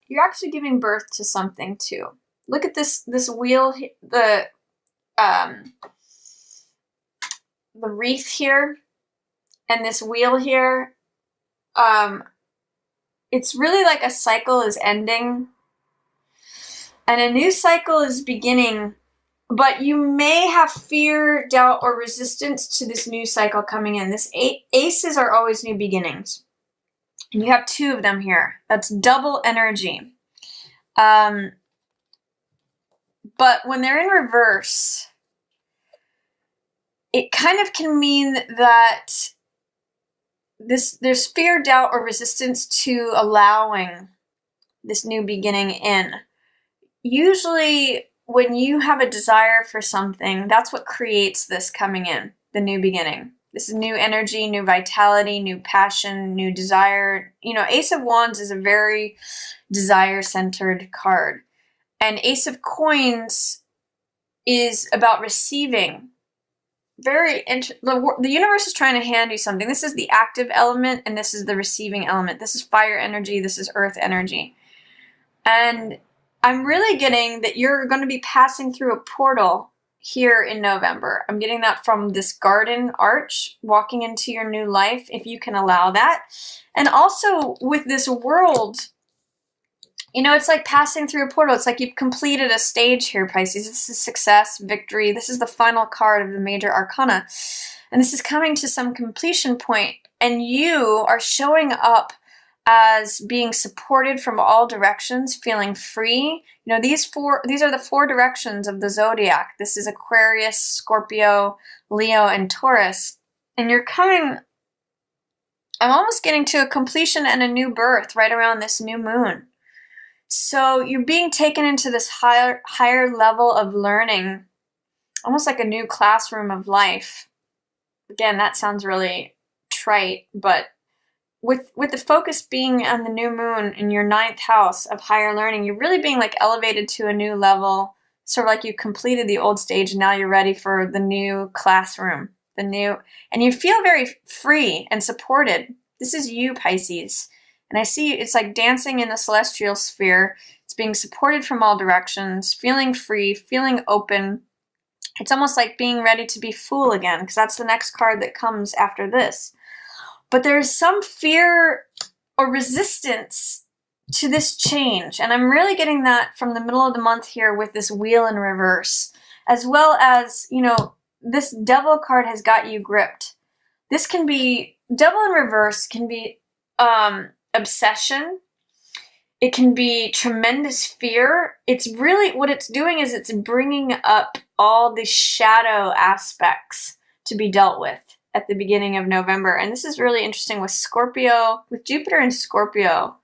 you're actually giving birth to something too. Look at this wheel, um, the wreath here, and this wheel here. It's really like a cycle is ending, and a new cycle is beginning. But you may have fear, doubt, or resistance to this new cycle coming in. This aces are always new beginnings. And you have 2 of them here. That's double energy. But when they're in reverse, it kind of can mean that there's fear, doubt, or resistance to allowing this new beginning in. Usually, when you have a desire for something, that's what creates this coming in, the new beginning. This is new energy, new vitality, new passion, new desire. Ace of Wands is a very desire-centered card. And Ace of Coins is about receiving. The universe is trying to hand you something. This is the active element, and this is the receiving element. This is fire energy, this is earth energy. And I'm really getting that you're going to be passing through a portal here in November. I'm getting that from this garden arch, walking into your new life, if you can allow that. And also with this world, it's like passing through a portal. It's like you've completed a stage here, Pisces. This is success, victory. This is the final card of the major arcana. And this is coming to some completion point, and you are showing up as being supported from all directions, feeling free. These are the 4 directions of the zodiac. This is Aquarius, Scorpio, Leo, and Taurus. And I'm almost getting to a completion and a new birth right around this new moon. So you're being taken into this higher level of learning, almost like a new classroom of life. Again, that sounds really trite, but with the focus being on the new moon in your 9th house of higher learning, you're really being like elevated to a new level, sort of like you completed the old stage and now you're ready for the new classroom, and you feel very free and supported. This is you, Pisces. And I see it's like dancing in the celestial sphere. It's being supported from all directions, feeling free, feeling open. It's almost like being ready to be full again, because that's the next card that comes after this. But there's some fear or resistance to this change. And I'm really getting that from the middle of the month here with this wheel in reverse, as well as, this devil card has got you gripped. This can be, devil in reverse can be obsession. It can be tremendous fear. It's really, what it's doing is it's bringing up all the shadow aspects to be dealt with at the beginning of November. And this is really interesting with Scorpio, with Jupiter and Scorpio.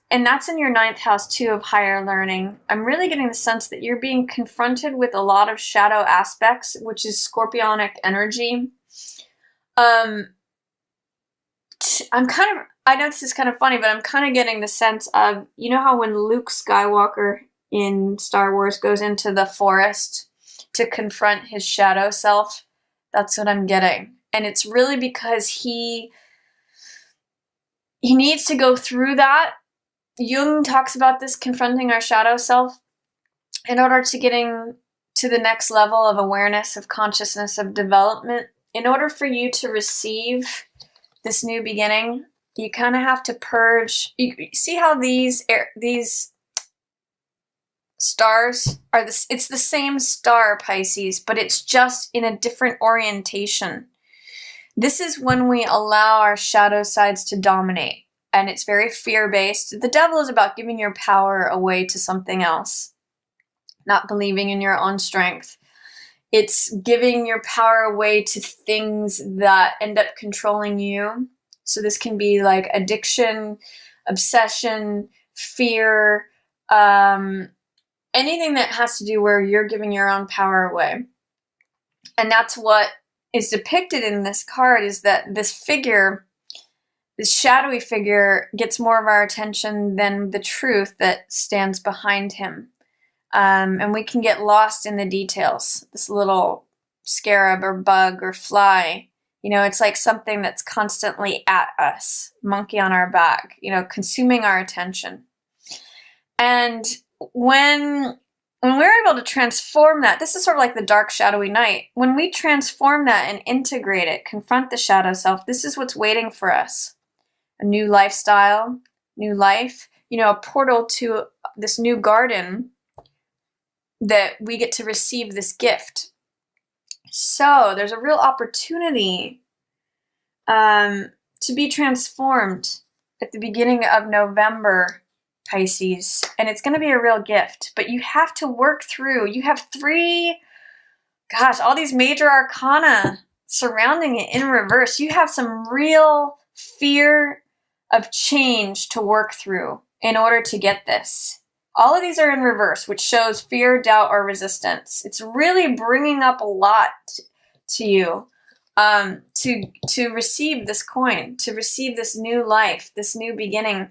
And that's in your 9th house too of higher learning. I'm really getting the sense that you're being confronted with a lot of shadow aspects, which is scorpionic energy. I know this is kind of funny, but I'm kind of getting the sense of, how when Luke Skywalker in Star Wars goes into the forest to confront his shadow self? That's what I'm getting. And it's really because he needs to go through that. Jung talks about this, confronting our shadow self, in order to getting to the next level of awareness, of consciousness, of development. In order for you to receive this new beginning, you kind of have to purge. You see how these stars are it's the same star, Pisces, but it's just in a different orientation. This is when we allow our shadow sides to dominate, and it's very fear-based. The devil is about giving your power away to something else, not believing in your own strength. It's giving your power away to things that end up controlling you. So this can be like addiction, obsession, fear, anything that has to do where you're giving your own power away. And that's what is depicted in this card, is that this figure, this shadowy figure, gets more of our attention than the truth that stands behind him. And we can get lost in the details. This little scarab or bug or fly, it's like something that's constantly at us, monkey on our back, consuming our attention. And when we're able to transform that, this is sort of like the dark, shadowy night. When we transform that and integrate it, confront the shadow self, this is what's waiting for us. A new lifestyle, new life, a portal to this new garden that we get to receive this gift. So there's a real opportunity to be transformed at the beginning of November, Pisces, and it's going to be a real gift, but you have to work through. You have all these major arcana surrounding it in reverse. You have some real fear of change to work through in order to get this. All of these are in reverse, which shows fear, doubt, or resistance. It's really bringing up a lot to you to receive this coin, to receive this new life, this new beginning.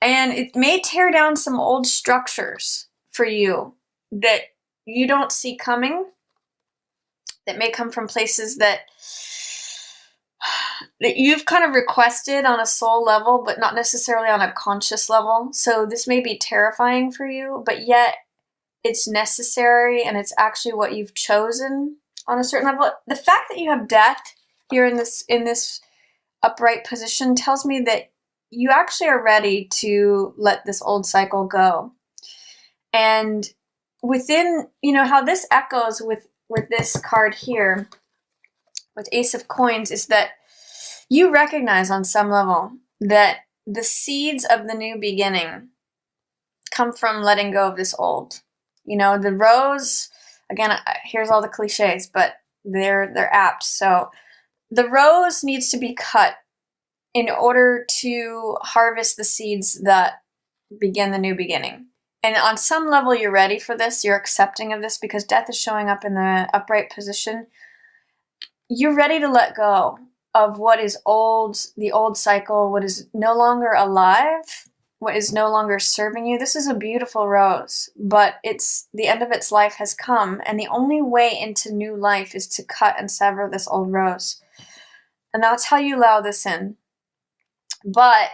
And it may tear down some old structures for you that you don't see coming, that may come from places that you've kind of requested on a soul level, but not necessarily on a conscious level. So this may be terrifying for you, but yet it's necessary, and it's actually what you've chosen on a certain level. The fact that you have death here in this upright position tells me that you actually are ready to let this old cycle go. And within, how this echoes with this card here, with Ace of Coins, is that you recognize on some level that the seeds of the new beginning come from letting go of this old. The rose, again, here's all the cliches, but they're apt. So the rose needs to be cut in order to harvest the seeds that begin the new beginning. And on some level, you're ready for this. You're accepting of this because death is showing up in the upright position. You're ready to let go of what is old, the old cycle, what is no longer alive, what is no longer serving you. This is a beautiful rose, but the end of its life has come, and the only way into new life is to cut and sever this old rose. And that's how you allow this in. But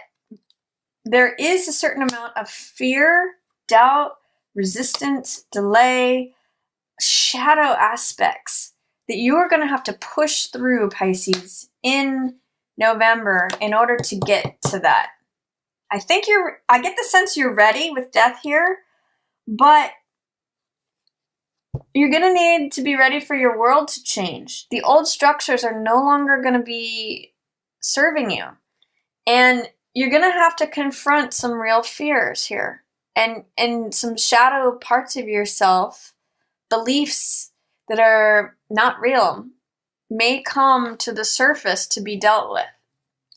there is a certain amount of fear, doubt, resistance, delay, shadow aspects that you are going to have to push through, Pisces, in November in order to get to that. I get the sense you're ready with death here, but you're going to need to be ready for your world to change. The old structures are no longer going to be serving you. And you're going to have to confront some real fears here and some shadow parts of yourself, beliefs that are not real may come to the surface to be dealt with.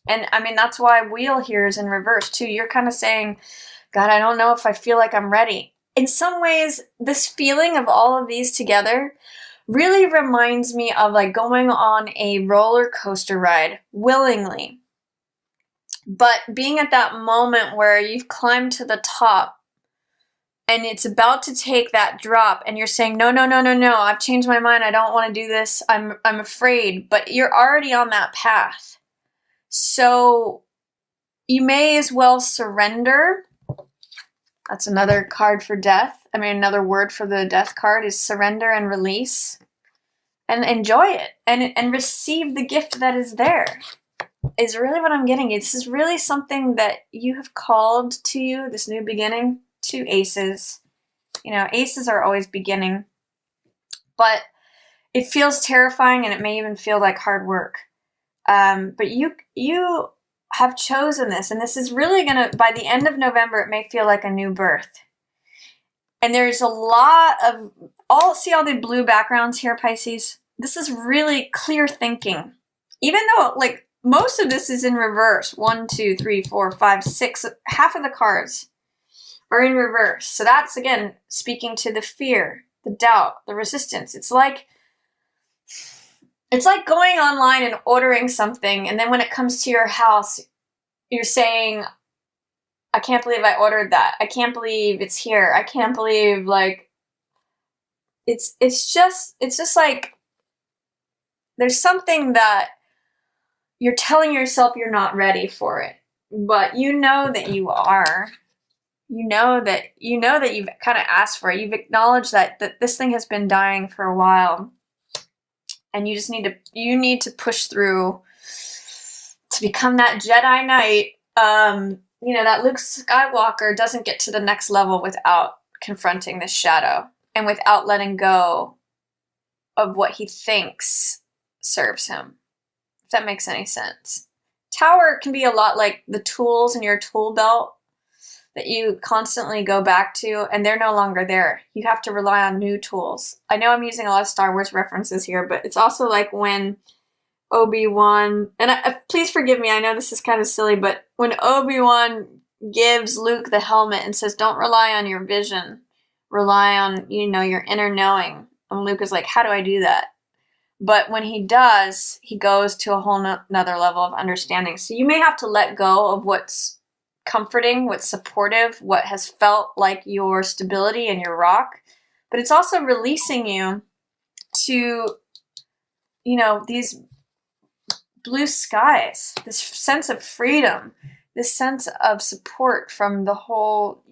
And that's why Wheel here is in reverse too. You're kind of saying, God, I don't know if I feel like I'm ready. In some ways, this feeling of all of these together really reminds me of like going on a roller coaster ride willingly. But being at that moment where you've climbed to the top and it's about to take that drop and you're saying, no, I've changed my mind. I don't want to do this. I'm afraid, but you're already on that path. So you may as well surrender. That's another card for death. Another word for the death card is surrender and release, and enjoy it and receive the gift that is there. Is really what I'm getting. This is really something that you have called to you, this new beginning. Two aces. Aces are always beginning, but it feels terrifying and it may even feel like hard work. But you have chosen this, and this is really by the end of November, it may feel like a new birth. And there's a lot of, see all the blue backgrounds here, Pisces? This is really clear thinking. Even though, most of this is in reverse. 1, 2, 3, 4, 5, 6. Half of the cards are in reverse. So that's, again, speaking to the fear, the doubt, the resistance. It's like going online and ordering something, and then when it comes to your house, you're saying, I can't believe I ordered that. I can't believe it's here. I can't believe, it's just like there's something that you're telling yourself you're not ready for it, but you know that you are. that you've kind of asked for it. You've acknowledged that this thing has been dying for a while, and you just need to push through to become that Jedi Knight. That Luke Skywalker doesn't get to the next level without confronting this shadow and without letting go of what he thinks serves him. If that makes any sense. Tower can be a lot like the tools in your tool belt that you constantly go back to, and they're no longer there. You have to rely on new tools. I know I'm using a lot of Star Wars references here, but it's also like when Obi-Wan, and please forgive me, I know this is kind of silly, but when Obi-Wan gives Luke the helmet and says, don't rely on your vision, rely on, your inner knowing. And Luke is like, how do I do that? But when he does, he goes to a whole nother level of understanding. So you may have to let go of what's comforting, what's supportive, what has felt like your stability and your rock. But it's also releasing you to, these blue skies, this sense of freedom, this sense of support from the whole,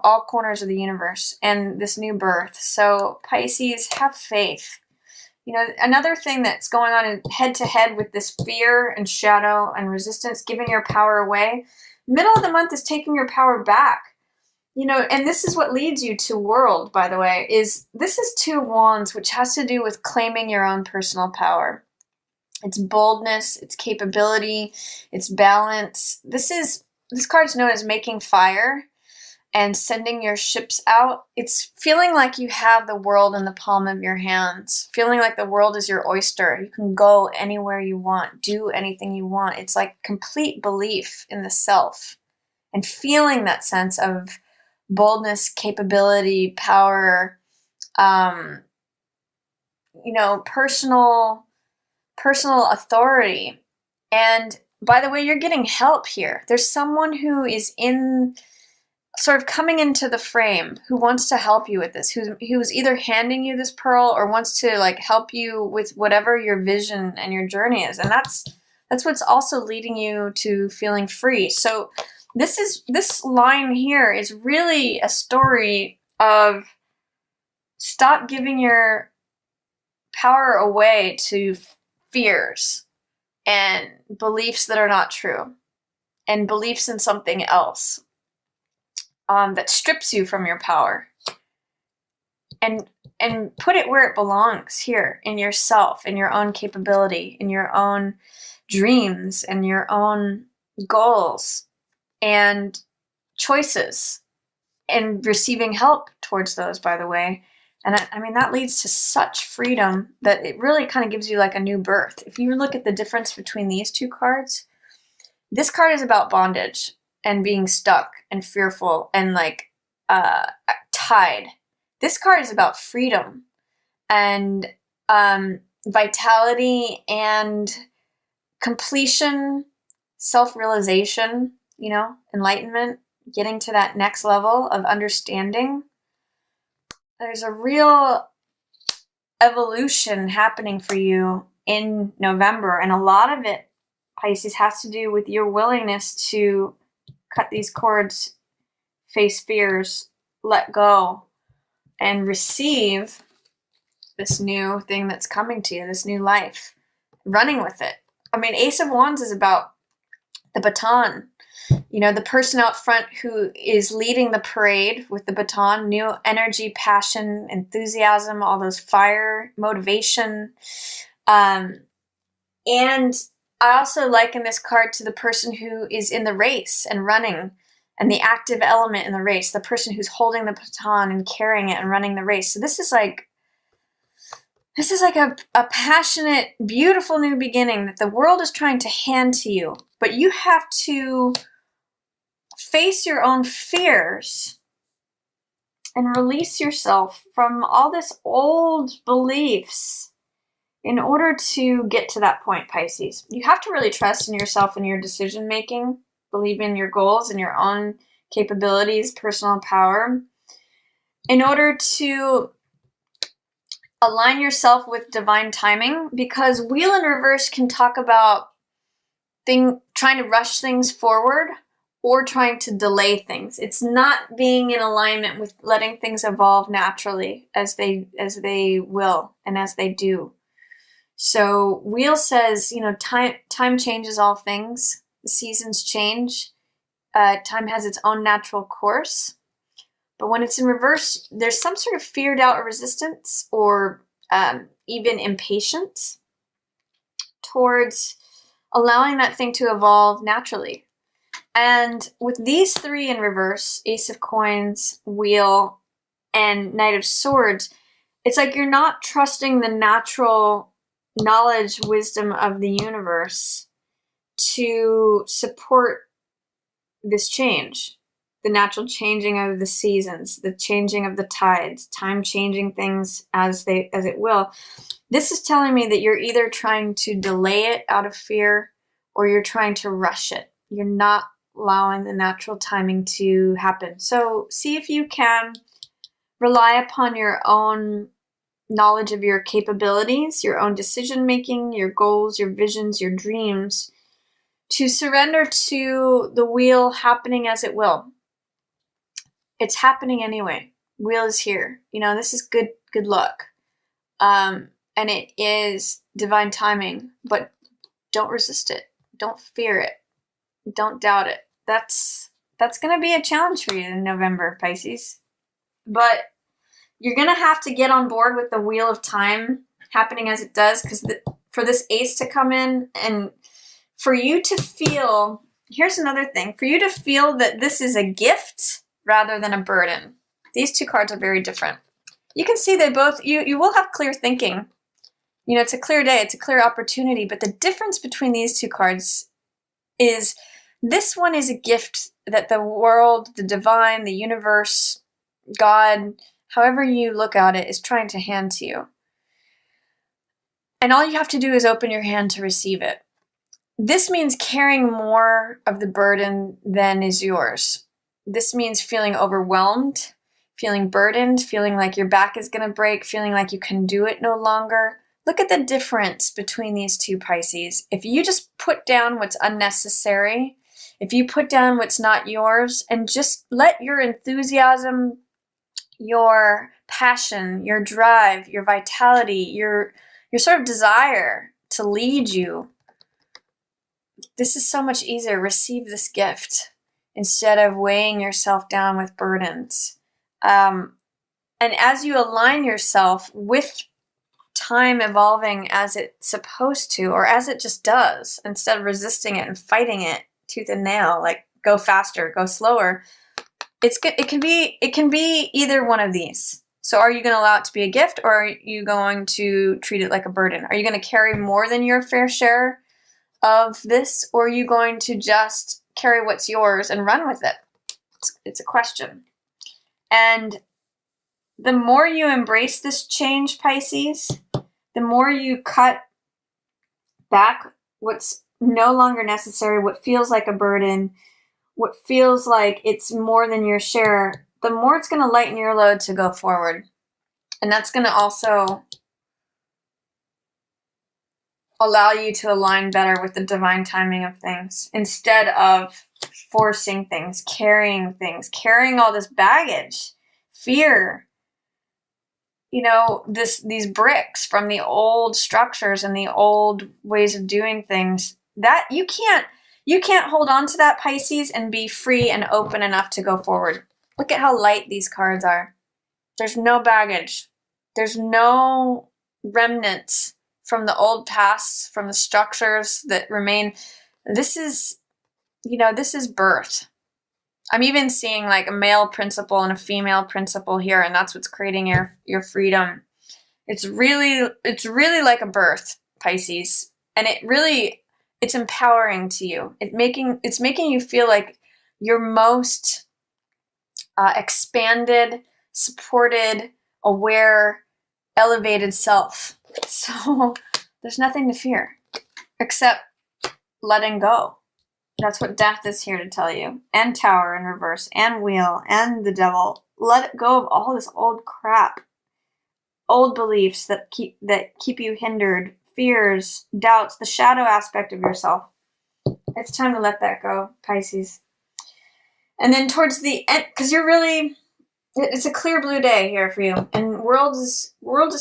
all corners of the universe and this new birth. So Pisces, have faith. Another thing that's going on in head to head with this fear and shadow and resistance, giving your power away. Middle of the month is taking your power back. And this is what leads you to World, by the way, this is 2 wands, which has to do with claiming your own personal power. It's boldness, it's capability, it's balance. This card's known as making fire and sending your ships out. It's feeling like you have the world in the palm of your hands, feeling like the world is your oyster. You can go anywhere you want, do anything you want. It's like complete belief in the self and feeling that sense of boldness, capability, power, personal authority. And by the way, you're getting help here. There's someone who is sort of coming into the frame, who wants to help you with this, who's either handing you this pearl or wants to help you with whatever your vision and your journey is. And that's what's also leading you to feeling free. So this line here is really a story of stop giving your power away to fears and beliefs that are not true and beliefs in something else. That strips you from your power, and put it where it belongs, here in yourself, in your own capability, in your own dreams and your own goals and choices, and receiving help towards those, by the way. And that leads to such freedom that it really kind of gives you like a new birth. If you look at the difference between these 2 cards, this card is about bondage and being stuck and fearful and tied. This card is about freedom and vitality and completion, self-realization, enlightenment, getting to that next level of understanding. There's a real evolution happening for you in November, and a lot of it, Pisces, has to do with your willingness to cut these cords, face fears, let go, and receive this new thing that's coming to you, this new life, running with it. Ace of Wands is about the baton, the person out front who is leading the parade with the baton, new energy, passion, enthusiasm, all those fire, motivation. And I also liken this card to the person who is in the race and running, and the active element in the race, the person who's holding the baton and carrying it and running the race. So this is like a passionate, beautiful new beginning that the world is trying to hand to you. But you have to face your own fears and release yourself from all this old beliefs in order to get to that point, Pisces. You have to really trust in yourself and your decision making, believe in your goals and your own capabilities, personal power, in order to align yourself with divine timing, because Wheel in Reverse can talk about trying to rush things forward, or trying to delay things. It's not being in alignment with letting things evolve naturally as they will and as they do. So Wheel says, time changes all things. The seasons change. Time has its own natural course. But when it's in reverse, there's some sort of fear, doubt, or resistance, or even impatience towards allowing that thing to evolve naturally. And with these three in reverse, Ace of Coins, Wheel, and Knight of Swords, it's like you're not trusting the natural knowledge, wisdom of the universe to support this change. The natural changing of the seasons, the changing of the tides, time changing things as it will. This is telling me that you're either trying to delay it out of fear or you're trying to rush it. You're not allowing the natural timing to happen. So see if you can rely upon your own knowledge of your capabilities, your own decision making, your goals, your visions, your dreams, to surrender to the wheel happening as it will. It's happening anyway. Wheel is here. This is good luck. And it is divine timing, but don't resist it. Don't fear it. Don't doubt it. That's going to be a challenge for you in November, Pisces. But you're going to have to get on board with the wheel of time happening as it does, because for this ace to come in and for you to feel, here's another thing, for you to feel that this is a gift rather than a burden. These two cards are very different. You can see they both, you will have clear thinking. It's a clear day, it's a clear opportunity, but the difference between these two cards is this one is a gift that the world, the divine, the universe, God, however you look at it, is trying to hand to you. And all you have to do is open your hand to receive it. This means carrying more of the burden than is yours. This means feeling overwhelmed, feeling burdened, feeling like your back is going to break, feeling like you can do it no longer. Look at the difference between these two, Pisces. If you just put down what's unnecessary, if you put down what's not yours, and just let your enthusiasm, your passion, your drive, your vitality, your sort of desire to lead you, this is so much easier. Receive this gift instead of weighing yourself down with burdens. And as you align yourself with time evolving as it's supposed to, or as it just does, instead of resisting it and fighting it tooth and nail, like go faster, go slower, it can be either one of these. So are you going to allow it to be a gift, or are you going to treat it like a burden? Are you going to carry more than your fair share of this, or are you going to just carry what's yours and run with it? It's a question. And the more you embrace this change, Pisces, the more you cut back what's no longer necessary, what feels like a burden, what feels like it's more than your share, the more it's going to lighten your load to go forward. And that's going to also allow you to align better with the divine timing of things, instead of forcing things, carrying all this baggage, fear, these bricks from the old structures and the old ways of doing things. That you can't hold on to that, Pisces, and be free and open enough to go forward. Look at how light these cards are. There's no baggage. There's no remnants from the old past, from the structures that remain. This is birth. I'm even seeing like a male principle and a female principle here, and that's what's creating your freedom. It's really like a birth, Pisces, and it's empowering to you. It's making you feel like your most expanded, supported, aware, elevated self. So there's nothing to fear except letting go. That's what death is here to tell you. And Tower in reverse, and Wheel, and the Devil. Let go of all this old crap. Old beliefs that keep you hindered, fears, doubts, the shadow aspect of yourself. It's time to let that go, Pisces. And then towards the end, because you're really, it's a clear blue day here for you, and world is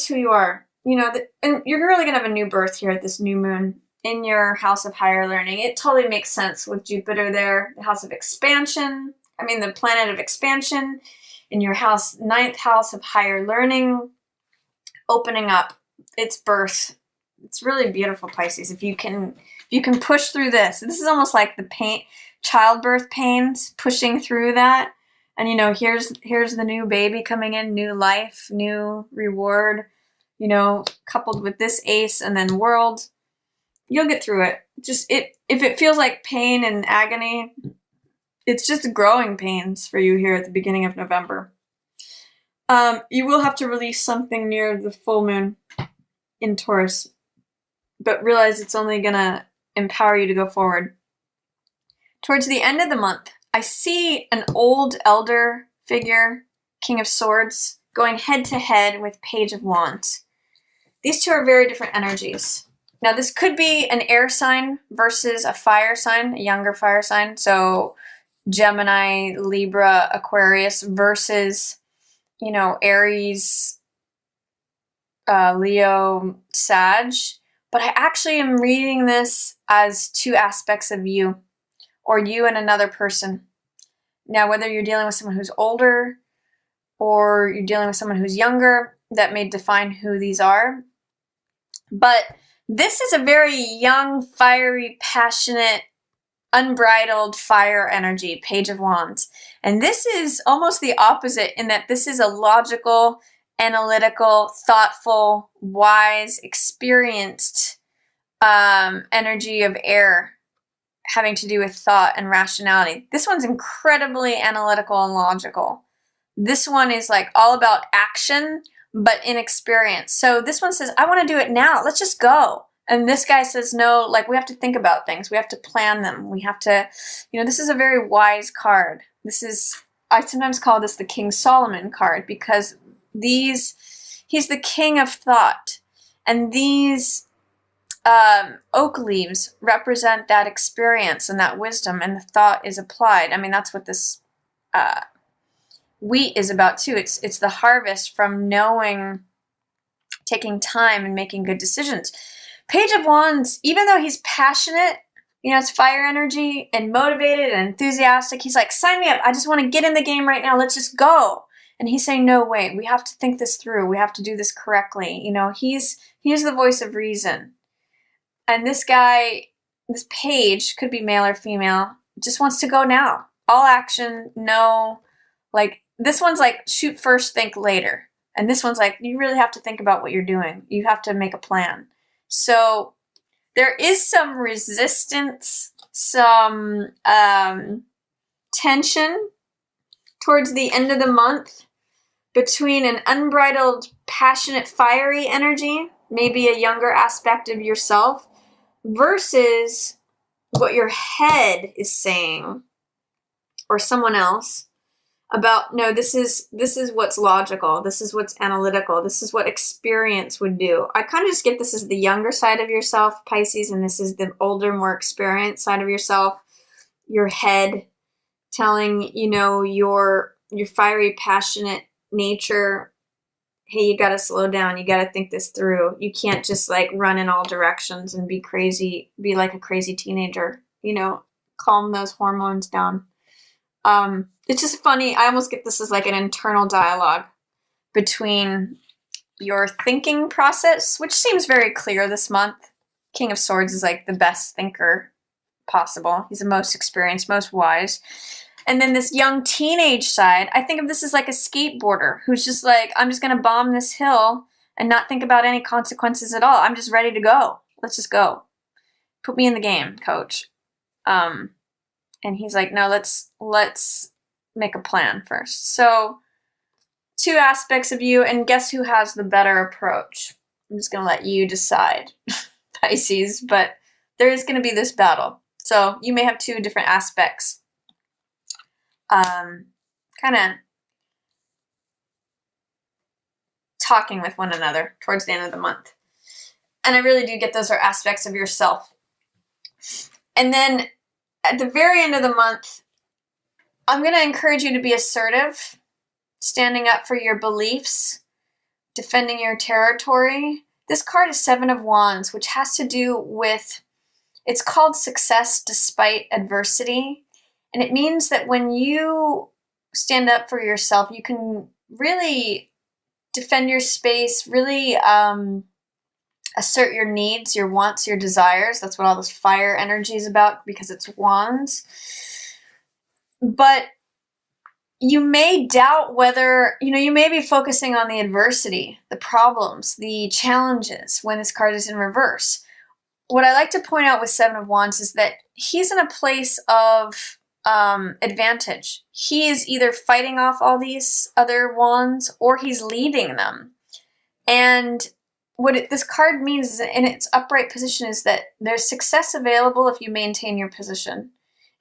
who you are. You know, and you're really gonna have a new birth here at this new moon in your house of higher learning. It totally makes sense with Jupiter there, the house of expansion. I mean, the planet of expansion in your house, ninth house of higher learning, opening up its birth. It's really beautiful, Pisces. If you can push through this. This is almost like the childbirth pains, pushing through that. And, you know, here's the new baby coming in, new life, new reward, you know, coupled with this ace and then world. You'll get through it. If it feels like pain and agony, it's just growing pains for you here at the beginning of November. You will have to release something near the full moon in Taurus, but realize it's only going to empower you to go forward. Towards the end of the month, I see an old elder figure, King of Swords, going head to head with Page of Wands. These two are very different energies. Now, this could be an air sign versus a fire sign, a younger fire sign. So Gemini, Libra, Aquarius versus, you know, Aries, Leo, Sag. But I actually am reading this as two aspects of you, or you and another person. Now, whether you're dealing with someone who's older or you're dealing with someone who's younger, that may define who these are. But this is a very young, fiery, passionate, unbridled fire energy, Page of Wands. And this is almost the opposite in that this is a logical, analytical, thoughtful, wise, experienced energy of air, having to do with thought and rationality. This one's incredibly analytical and logical. This one is like all about action, but inexperience. So this one says, I want to do it now. Let's just go. And this guy says, no, like we have to think about things. We have to plan them. We have to, you know, this is a very wise card. I sometimes call this the King Solomon card because he's the king of thought. And these oak leaves represent that experience and that wisdom, and the thought is applied. I mean, that's what this wheat is about too. It's the harvest from knowing, taking time and making good decisions. Page of Wands, even though he's passionate, you know, it's fire energy and motivated and enthusiastic. He's like, sign me up. I just want to get in the game right now. Let's just go. And he's saying, no, wait, we have to think this through. We have to do this correctly. You know, he's the voice of reason. And this guy, this page, could be male or female, just wants to go now. All action, no. Like, this one's like, shoot first, think later. And this one's like, you really have to think about what you're doing. You have to make a plan. So there is some resistance, some tension towards the end of the month between an unbridled, passionate, fiery energy, maybe a younger aspect of yourself, versus what your head is saying or someone else about, no, this is what's logical, this is what's analytical, this is what experience would do. I kind of just get this as the younger side of yourself, Pisces, and this is the older, more experienced side of yourself, your head telling, you know, your fiery, passionate nature, hey, you got to slow down. You got to think this through. You can't just like run in all directions and be crazy, be like a crazy teenager, you know, calm those hormones down. It's just funny. I almost get this as like an internal dialogue between your thinking process, which seems very clear this month. King of Swords is like the best thinker possible. He's the most experienced, most wise. And then this young teenage side, I think of this as like a skateboarder who's just like, I'm just going to bomb this hill and not think about any consequences at all. I'm just ready to go. Let's just go. Put me in the game, coach. And he's like, no, let's make a plan first. So two aspects of you, and guess who has the better approach? I'm just going to let you decide, Pisces, but there is going to be this battle. So you may have two different aspects. Kind of talking with one another towards the end of the month. And I really do get those are aspects of yourself. And then at the very end of the month, I'm going to encourage you to be assertive, standing up for your beliefs, defending your territory. This card is Seven of Wands, which has to do with, it's called success despite adversity. And it means that when you stand up for yourself, you can really defend your space, really assert your needs, your wants, your desires. That's what all this fire energy is about, because it's wands. But you may doubt whether, you may be focusing on the adversity, the problems, the challenges when this card is in reverse. What I like to point out with Seven of Wands is that he's in a place of advantage. He is either fighting off all these other wands or he's leading them. And what this card means is, in its upright position, is that there's success available if you maintain your position,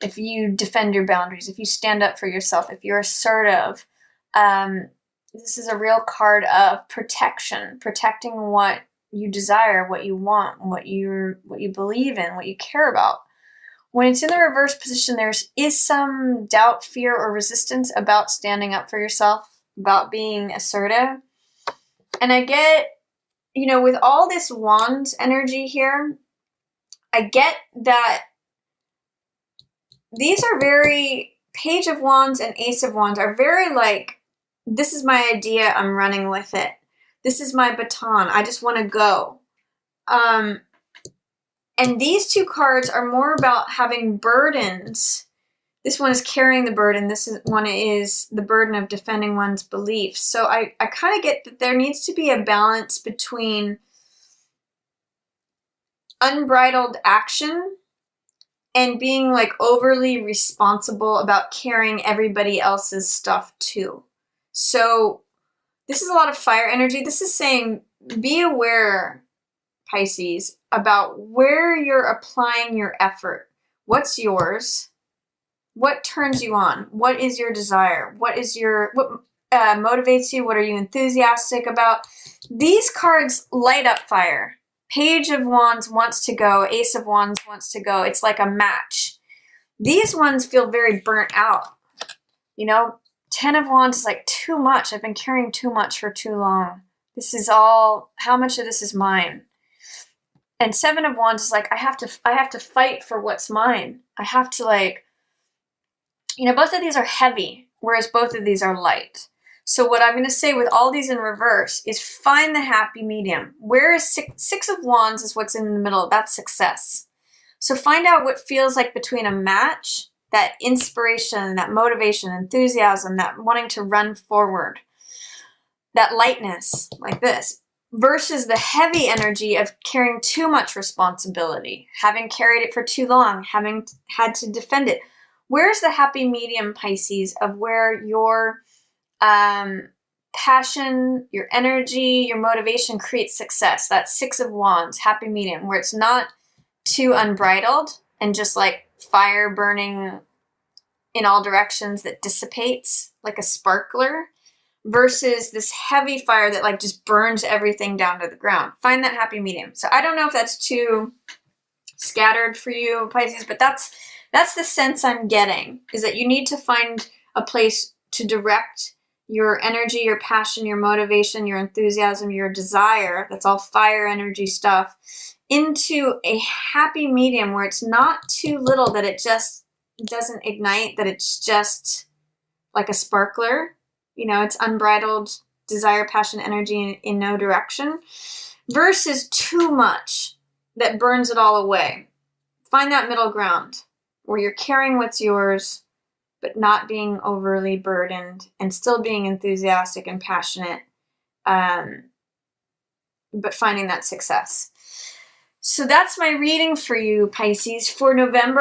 if you defend your boundaries, if you stand up for yourself, if you're assertive. This is a real card of protection, protecting what you desire, what you want, what you believe in, what you care about. When it's in the reverse position, there is some doubt, fear, or resistance about standing up for yourself, about being assertive. And I get, with all this wands energy here, I get that these are very, Page of Wands and Ace of Wands are very like, this is my idea, I'm running with it. This is my baton, I just want to go. And these two cards are more about having burdens. This one is carrying the burden. One is the burden of defending one's beliefs. So I kind of get that there needs to be a balance between unbridled action and being like overly responsible about carrying everybody else's stuff too. So this is a lot of fire energy. This is saying, be aware, Pisces, about where you're applying your effort. What's yours? What turns you on? What is your desire? What motivates you? What are you enthusiastic about? These cards light up fire. Page of Wands wants to go. Ace of Wands wants to go. It's like a match. These ones feel very burnt out. 10 of Wands is like too much. I've been carrying too much for too long. This is all, how much of this is mine? And 7 of Wands is like, I have to fight for what's mine. I have to both of these are heavy, whereas both of these are light. So what I'm going to say with all these in reverse is find the happy medium. Whereas 6 of Wands is what's in the middle, that's success. So find out what feels like between a match, that inspiration, that motivation, enthusiasm, that wanting to run forward, that lightness like this, versus the heavy energy of carrying too much responsibility, having carried it for too long, having had to defend it. Where's the happy medium, Pisces, of where your passion, your energy, your motivation creates success? That's 6 of Wands, happy medium, where it's not too unbridled and just like fire burning in all directions that dissipates like a sparkler, versus this heavy fire that like just burns everything down to the ground. Find that happy medium. So I don't know if that's too scattered for you, Pisces, but that's the sense I'm getting, is that you need to find a place to direct your energy, your passion, your motivation, your enthusiasm, your desire, that's all fire energy stuff, into a happy medium where it's not too little that it just doesn't ignite, that it's just like a sparkler. It's unbridled desire, passion, energy in no direction, versus too much that burns it all away. Find that middle ground where you're carrying what's yours, but not being overly burdened and still being enthusiastic and passionate, but finding that success. So that's my reading for you, Pisces, for November.